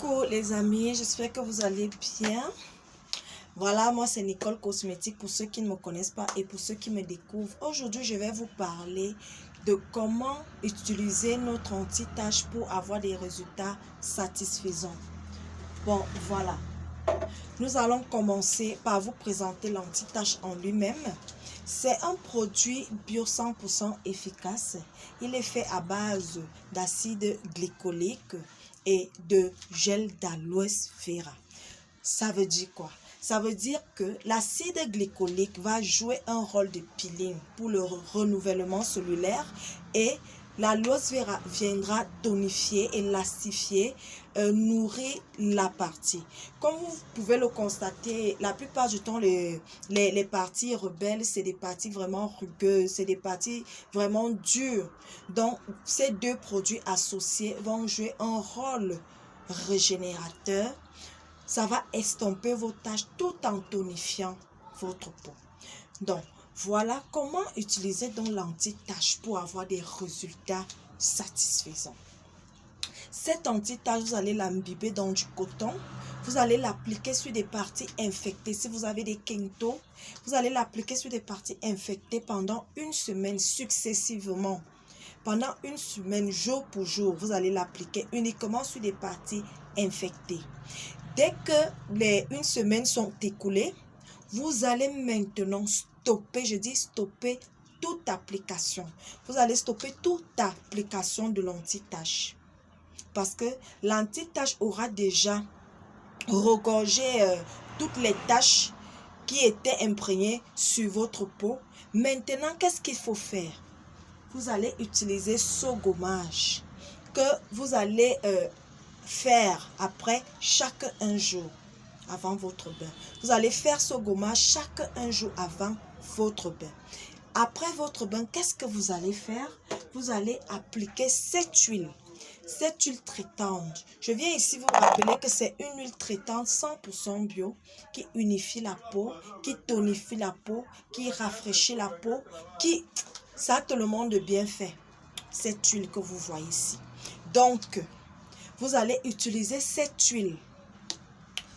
Coucou les amis, j'espère que vous allez bien. Voilà, moi c'est Nicole Cosmétique pour ceux qui ne me connaissent pas et pour ceux qui me découvrent. Aujourd'hui, je vais vous parler de comment utiliser notre anti-tache pour avoir des résultats satisfaisants. Bon, voilà. Nous allons commencer par vous présenter l'anti-tache en lui-même. C'est un produit bio 100% efficace. Il est fait à base d'acide glycolique et de gel d'aloe vera. Ça veut dire quoi? Ça veut dire que l'acide glycolique va jouer un rôle de peeling pour le renouvellement cellulaire et l'aloe vera viendra tonifier, élastifier, nourrir la partie. Comme vous pouvez le constater, la plupart du temps, les parties rebelles, c'est des parties vraiment rugueuses, c'est des parties vraiment dures. Donc, ces deux produits associés vont jouer un rôle régénérateur. Ça va estomper vos taches tout en tonifiant votre peau. Donc, voilà comment utiliser donc l'anti-tache pour avoir des résultats satisfaisants. Cette anti-tache, vous allez l'imbiber dans du coton. Vous allez l'appliquer sur des parties infectées. Si vous avez des quintos, vous allez l'appliquer sur des parties infectées pendant une semaine successivement. Pendant une semaine, jour pour jour, vous allez l'appliquer uniquement sur des parties infectées. Dès que une semaine sont écoulées, vous allez maintenant stopper, je dis stopper toute application. Vous allez stopper toute application de l'anti-tache. Parce que l'anti-tache aura déjà regorgé toutes les taches qui étaient imprégnées sur votre peau. Maintenant, qu'est-ce qu'il faut faire? Vous allez utiliser ce gommage que vous allez faire après chaque un jour avant votre bain. Vous allez faire ce gommage chaque un jour avant votre bain. Après votre bain, qu'est-ce que vous allez faire? Vous allez appliquer cette huile traitante. Je viens ici vous rappeler que c'est une huile traitante 100% bio qui unifie la peau, qui tonifie la peau, qui rafraîchit la peau, ça a tout le monde de bien fait. Cette huile que vous voyez ici. Donc, vous allez utiliser cette huile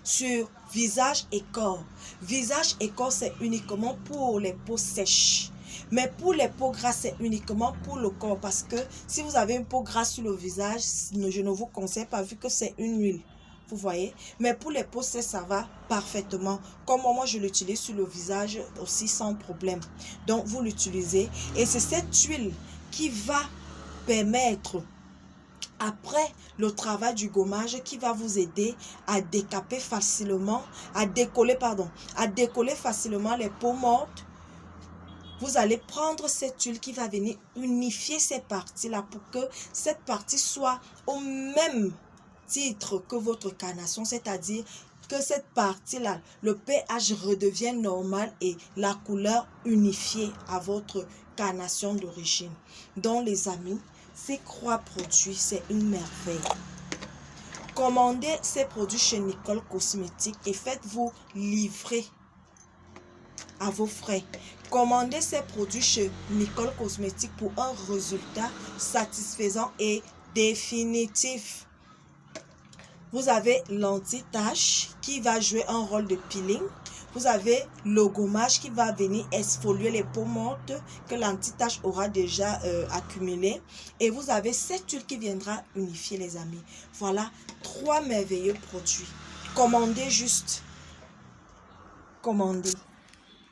sur visage et corps. Visage et corps, c'est uniquement pour les peaux sèches. Mais pour les peaux grasses, c'est uniquement pour le corps. Parce que si vous avez une peau grasse sur le visage, je ne vous conseille pas vu que c'est une huile. Vous voyez? Mais pour les peaux sèches, ça va parfaitement. Comme moi, je l'utilise sur le visage aussi sans problème. Donc, vous l'utilisez. Et c'est cette huile qui va permettre, après le travail du gommage, qui va vous aider à décaper facilement, à décoller facilement les peaux mortes. Vous allez prendre cette huile qui va venir unifier ces parties-là pour que cette partie soit au même titre que votre carnation, c'est-à-dire que cette partie-là, le pH redevienne normal et la couleur unifiée à votre carnation d'origine. Donc les amis, ces 3 produits, c'est une merveille. Commandez ces produits chez Nicole Cosmétique et faites-vous livrer à vos frais. Commandez ces produits chez Nicole Cosmétique pour un résultat satisfaisant et définitif. Vous avez l'anti-tache qui va jouer un rôle de peeling. Vous avez le gommage qui va venir exfolier les peaux mortes que l'anti-tache aura déjà accumulées. Et vous avez cette huile qui viendra unifier les amis. Voilà 3 merveilleux produits. Commandez juste. Commandez.